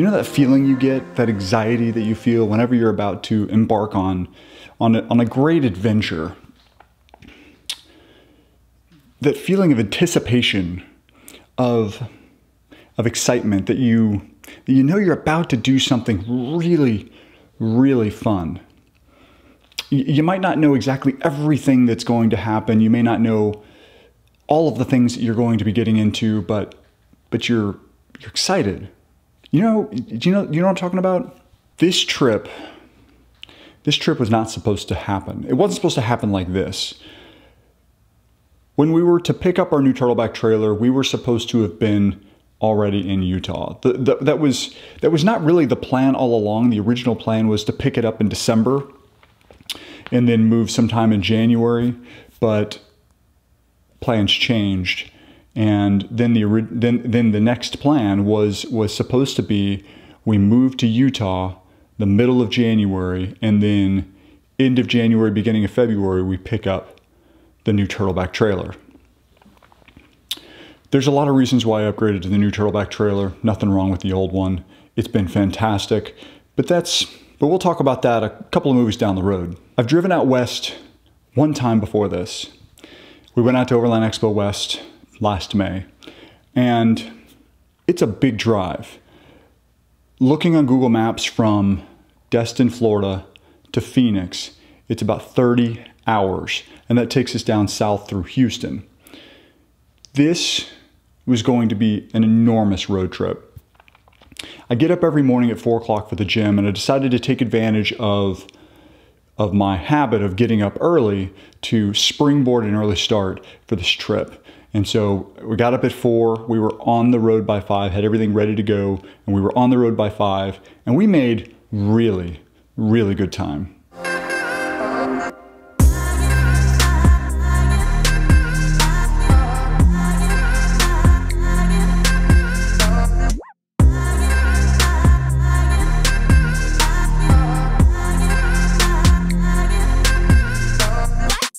You know that feeling you get, that anxiety that you feel whenever you're about to embark on a great adventure? That feeling of anticipation, of excitement, that you know you're about to do something really, really fun. You might not know exactly everything that's going to happen. You may not know all of the things that you're going to be getting into, but you're excited. Do you know what I'm talking about? This trip was not supposed to happen. It wasn't supposed to happen like this. When we were to pick up our new Turtleback trailer, we were supposed to have been already in Utah. That was not really the plan all along. The original plan was to pick it up in December and then move sometime in January, but plans changed. And then the next plan was supposed to be, we moved to Utah the middle of January, and then end of January, beginning of February, we pick up the new Turtleback trailer. There's a lot of reasons why I upgraded to the new Turtleback trailer. Nothing wrong with the old one. It's been fantastic, but we'll talk about that a couple of movies down the road. I've driven out west one time before this. We went out to Overland Expo West last May, and it's a big drive. Looking on Google Maps from Destin, Florida to Phoenix, it's about 30 hours, and that takes us down south through Houston. This was going to be an enormous road trip. I get up every morning at 4 o'clock for the gym, and I decided to take advantage of my habit of getting up early to springboard an early start for this trip. And so we got up at 4, we were on the road by 5, had everything ready to go, and we were on the road by 5, and we made really, really good time.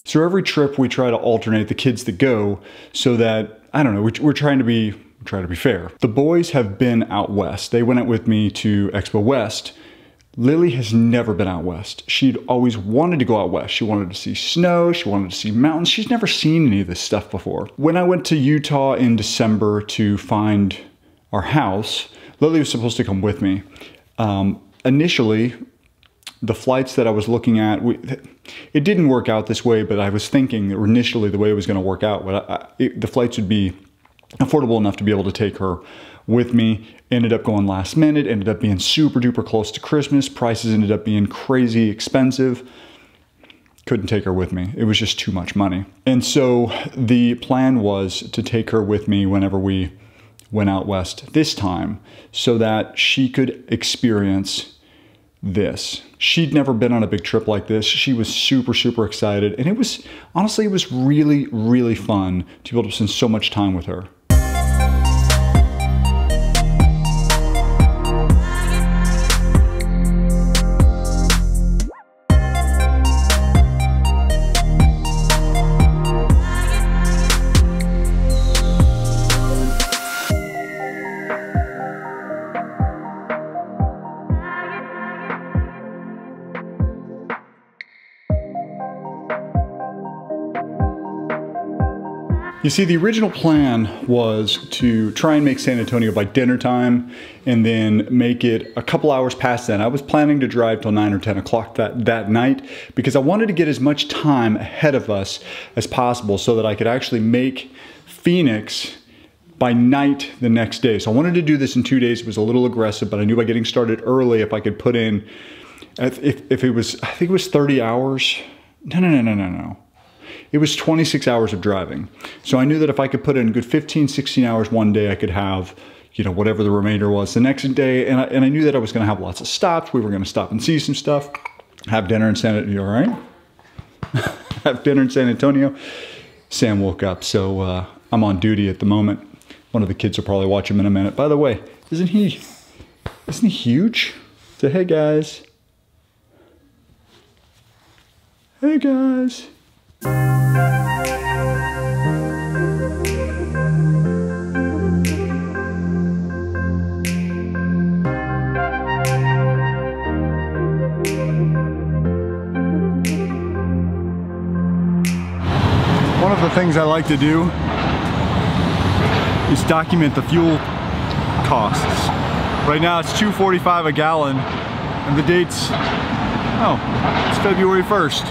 So every trip we try to alternate the kids that go so that, I don't know, we're trying to be fair. The boys have been out west. They went out with me to Expo West. Lily has never been out west. She'd always wanted to go out west. She wanted to see snow. She wanted to see mountains. She's never seen any of this stuff before. When I went to Utah in December to find our house, Lily was supposed to come with me. Initially, the flights that I was looking at, it didn't work out this way, but I was thinking that initially the way it was going to work out, the flights would be affordable enough to be able to take her with me. Ended up going last minute, ended up being super duper close to Christmas. Prices ended up being crazy expensive. Couldn't take her with me. It was just too much money. And so the plan was to take her with me whenever we went out west this time so that she could experience this. She'd never been on a big trip like this. She was super, super excited. And it was, honestly, it was really, really fun to be able to spend so much time with her. You see, the original plan was to try and make San Antonio by dinner time and then make it a couple hours past then. I was planning to drive till 9 or 10 o'clock that night because I wanted to get as much time ahead of us as possible so that I could actually make Phoenix by night the next day. So I wanted to do this in 2 days. It was a little aggressive, but I knew by getting started early, if I could put in, if it was, I think it was 30 hours. No. It was 26 hours of driving. So I knew that if I could put in a good 15, 16 hours one day, I could have, you know, whatever the remainder was the next day. And I knew that I was going to have lots of stops. We were going to stop and see some stuff, have dinner in San Antonio, all right? Have dinner in San Antonio. Sam woke up, so I'm on duty at the moment. One of the kids will probably watch him in a minute. By the way, isn't he huge? Say, hey guys. Hey guys. of the things I like to do is document the fuel costs. Right now it's $2.45 a gallon, and the date's, oh, it's February 1st.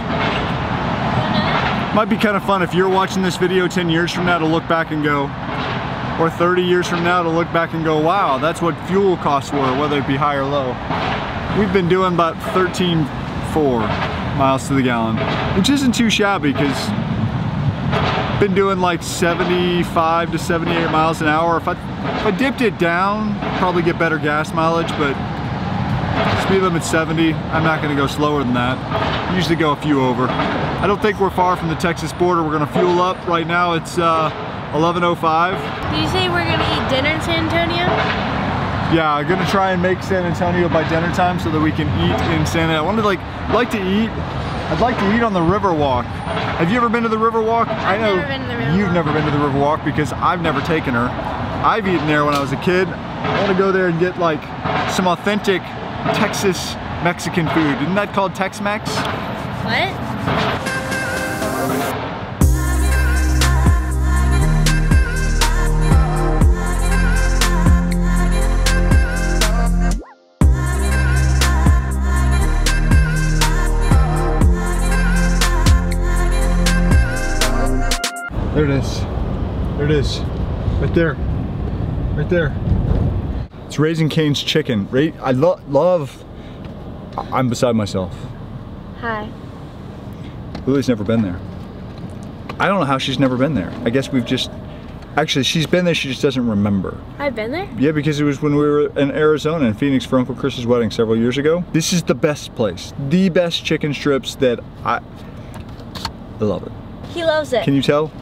Might be kind of fun if you're watching this video 10 years from now to look back and go, or 30 years from now to look back and go, wow, that's what fuel costs were, whether it be high or low. We've been doing about 13.4 miles to the gallon, which isn't too shabby because been doing like 75 to 78 miles an hour. If I dipped it down, probably get better gas mileage, but speed limit 70. I'm not going to go slower than that. Usually go a few over. I don't think we're far from the Texas border. We're going to fuel up. Right now it's 11:05. Did you say we're going to eat dinner in San Antonio? Yeah, I'm going to try and make San Antonio by dinner time so that we can eat in San Antonio. I wanted to like to eat. I'd like to eat on the Riverwalk. Have you ever been to the Riverwalk? I know never been to the Riverwalk. You've never been to the Riverwalk because I've never taken her. I've eaten there when I was a kid. I want to go there and get like some authentic Texas Mexican food. Isn't that called Tex-Mex? What? There it is. There it is. Right there. Right there. It's Raising Cane's chicken. I love. I'm beside myself. Hi. Lily's never been there. I don't know how she's never been there. I guess we've just. Actually, she's been there, she just doesn't remember. I've been there? Yeah, because it was when we were in Arizona in Phoenix for Uncle Chris's wedding several years ago. This is the best place. The best chicken strips that I love it. He loves it. Can you tell?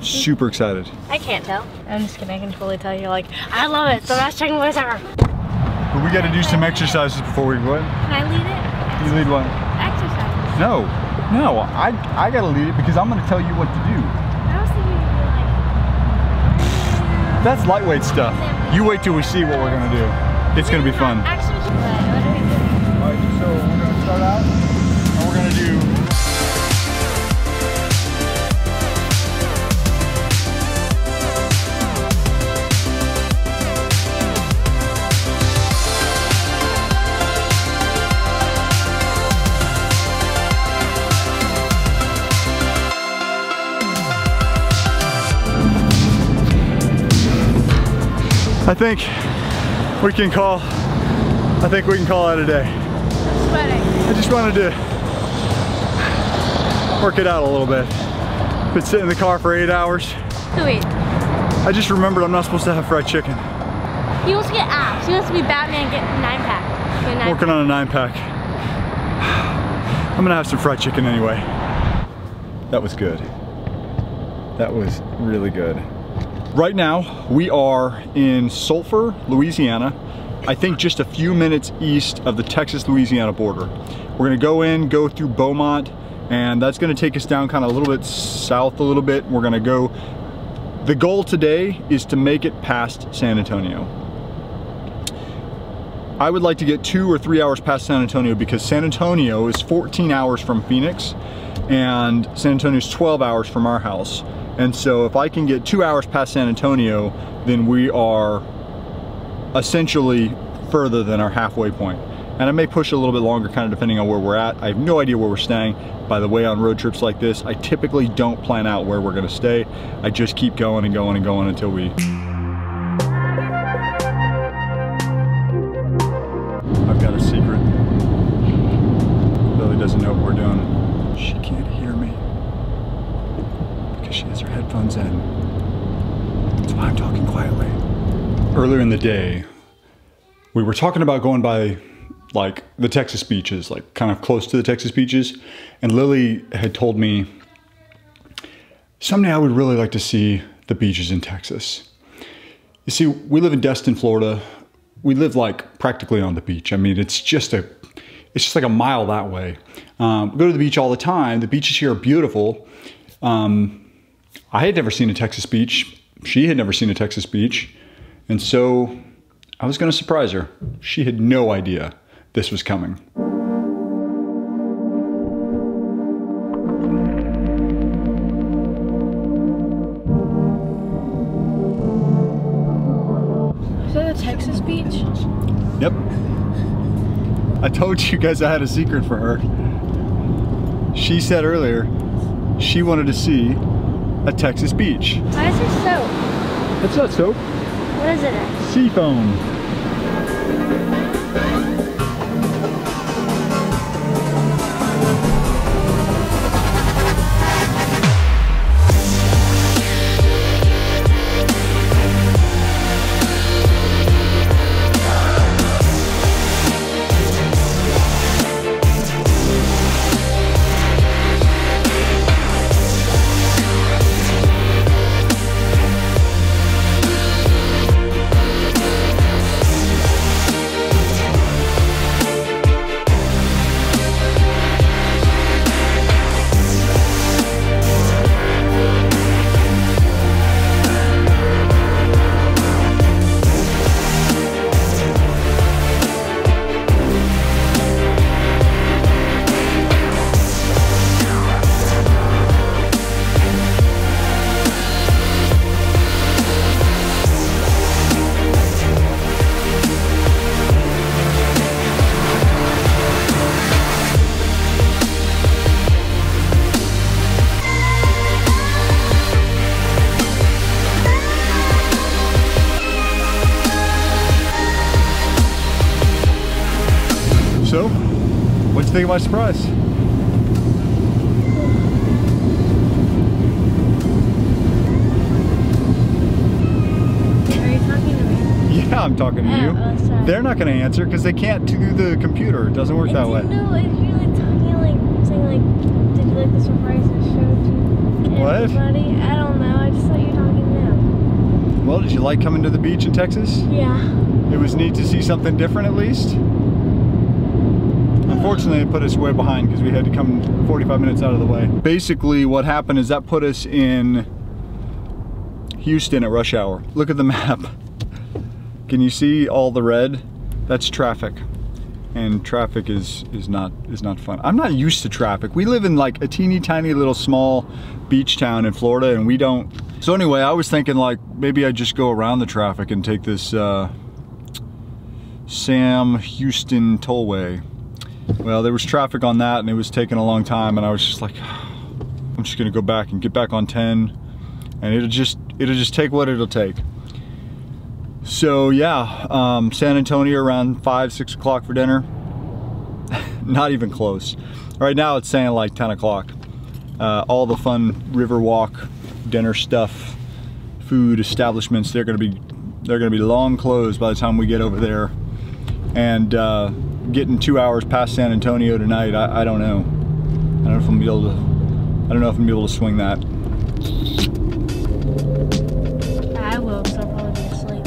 Super excited. I can't tell. I'm just kidding, I can totally tell. You're like, I love it, it's the best chicken place ever. But we gotta do some exercises before we go in. Can I lead it? You lead one. Exercise. No, I gotta lead it because I'm gonna tell you what to do. I was thinking you'd be like... That's lightweight stuff. You wait till we see what we're gonna do. It's gonna be fun. Actually, what are we doing? Alright, so we're gonna start out and we're gonna do I think we can call it a day. I'm sweating. I just wanted to work it out a little bit. Been sitting in the car for 8 hours. Who eat? I just remembered I'm not supposed to have fried chicken. He wants to get abs. He wants to be Batman and get a 9-pack. Working on a 9-pack. I'm gonna have some fried chicken anyway. That was good. That was really good. Right now, we are in Sulphur, Louisiana. I think just a few minutes east of the Texas-Louisiana border. We're gonna go through Beaumont, and that's gonna take us down kind of a little bit south a little bit. We're gonna go, the goal today is to make it past San Antonio. I would like to get 2 or 3 hours past San Antonio because San Antonio is 14 hours from Phoenix, and San Antonio is 12 hours from our house. And so if I can get 2 hours past San Antonio, then we are essentially further than our halfway point. And I may push a little bit longer, kind of depending on where we're at. I have no idea where we're staying. By the way, on road trips like this, I typically don't plan out where we're gonna stay. I just keep going and going and going until we... I've got a secret. Lily doesn't know what we're doing. She can't hear me. She has her headphones in. That's why I'm talking quietly. Earlier in the day, we were talking about going by like the Texas beaches, like kind of close to the Texas beaches. And Lily had told me someday I would really like to see the beaches in Texas. You see, we live in Destin, Florida. We live like practically on the beach. I mean, it's just like a mile that way. We go to the beach all the time. The beaches here are beautiful. I had never seen a Texas beach. She had never seen a Texas beach. And so I was gonna surprise her. She had no idea this was coming. Yep. I told you guys I had a secret for her. She said earlier she wanted to see a Texas beach. Why is there soap? It's not soap. What is it? Sea foam. So, what'd you think of my surprise? Are you talking to me? Yeah, I'm talking to you. Oh, sorry. They're not going to answer because they can't do the computer. It doesn't work that way. No, if you're like talking, like saying like, did you like the surprise I showed you? What? Everybody? I don't know. I just thought you were talking now. Well, did you like coming to the beach in Texas? Yeah. It was neat to see something different at least. Unfortunately, it put us way behind because we had to come 45 minutes out of the way. Basically, what happened is that put us in Houston at rush hour. Look at the map. Can you see all the red? That's traffic. And traffic is not fun. I'm not used to traffic. We live in like a teeny tiny little small beach town in Florida and we don't. So anyway, I was thinking like maybe I'd just go around the traffic and take this Sam Houston tollway. Well, there was traffic on that and it was taking a long time and I was just like, I'm just gonna go back and get back on 10 and it'll just take what it'll take. So yeah, San Antonio around 5, 6 o'clock for dinner. Not even close. Right now it's saying like 10 o'clock. All the fun river walk, dinner stuff, food establishments, they're gonna be long closed by the time we get over there. And getting 2 hours past San Antonio tonight, I don't know. I don't know if I'm gonna be able to swing that. I will, so I'll probably be asleep.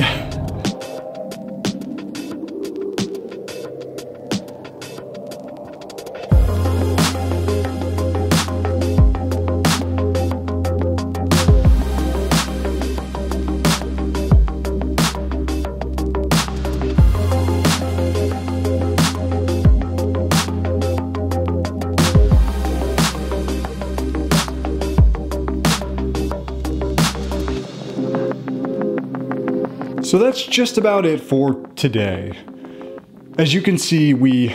So that's just about it for today. As you can see, we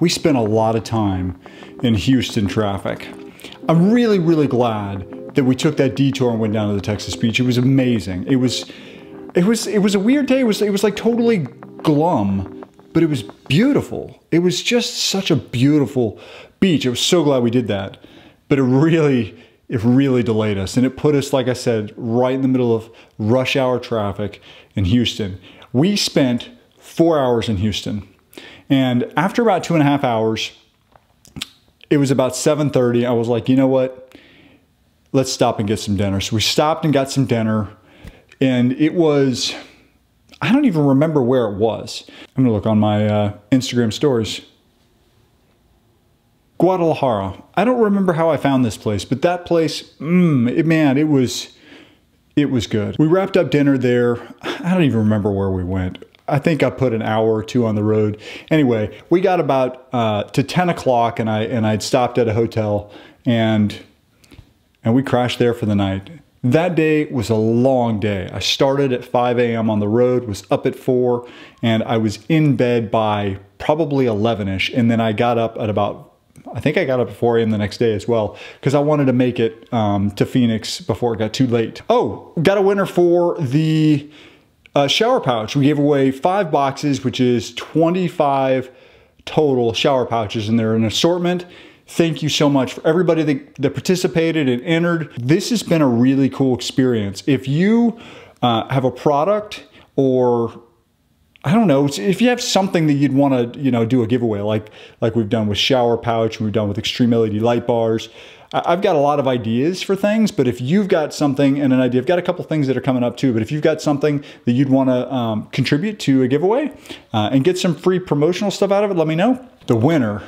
spent a lot of time in Houston traffic. I'm really, really glad that we took that detour and went down to the Texas beach. It was amazing. It was a weird day. It was like totally glum, but it was beautiful. It was just such a beautiful beach. I was so glad we did that. But it really delayed us, and it put us, like I said, right in the middle of rush hour traffic in Houston. We spent 4 hours in Houston, and after about 2.5 hours, it was about 7:30. I was like, you know what? Let's stop and get some dinner. So we stopped and got some dinner, and it was, I don't even remember where it was. I'm gonna look on my Instagram stories. Guadalajara. I don't remember how I found this place, but that place, man, it was good. We wrapped up dinner there. I don't even remember where we went. I think I put an hour or two on the road. Anyway, we got about to 10 o'clock and I'd stopped at a hotel and we crashed there for the night. It That day was a long day. I started at 5 a.m. on the road, was up at 4, and I was in bed by probably 11ish. And then I got up at about, I think I got up at 4 a.m. the next day as well, because I wanted to make it to Phoenix before it got too late. Oh, got a winner for the shower pouch. We gave away 5 boxes, which is 25 total shower pouches, and they're an assortment. Thank you so much for everybody that participated and entered. This has been a really cool experience. If you have a product, or I don't know, if you have something that you'd want to, do a giveaway, like we've done with shower pouch, we've done with extreme LED light bars. I've got a lot of ideas for things, but if you've got something and an idea, I've got a couple things that are coming up too, but if you've got something that you'd want to contribute to a giveaway and get some free promotional stuff out of it, let me know. The winner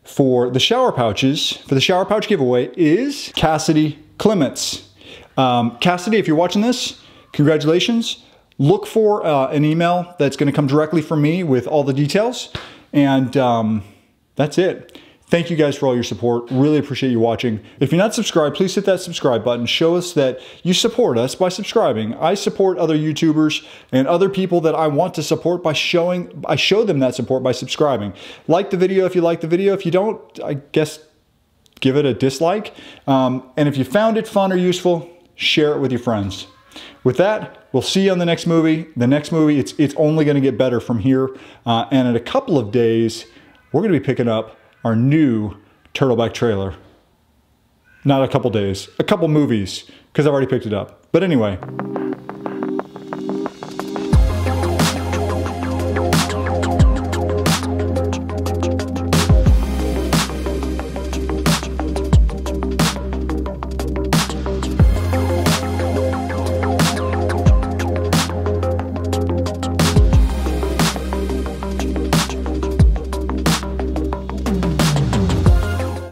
for the shower pouches, for the shower pouch giveaway, is Cassidy Clements. Cassidy, if you're watching this, congratulations. Look for an email that's going to come directly from me with all the details. And that's it. Thank you guys for all your support. Really appreciate you watching. If you're not subscribed, please hit that subscribe button. Show us that you support us by subscribing. I support other YouTubers and other people that I want to support by I show them that support by subscribing. Like the video if you like the video. If you don't, I guess give it a dislike. And if you found it fun or useful, share it with your friends. With that, we'll see you on the next movie. The next movie, it's only going to get better from here. And in a couple of days, we're going to be picking up our new Turtleback trailer. Not a couple days, a couple movies, because I've already picked it up. But anyway,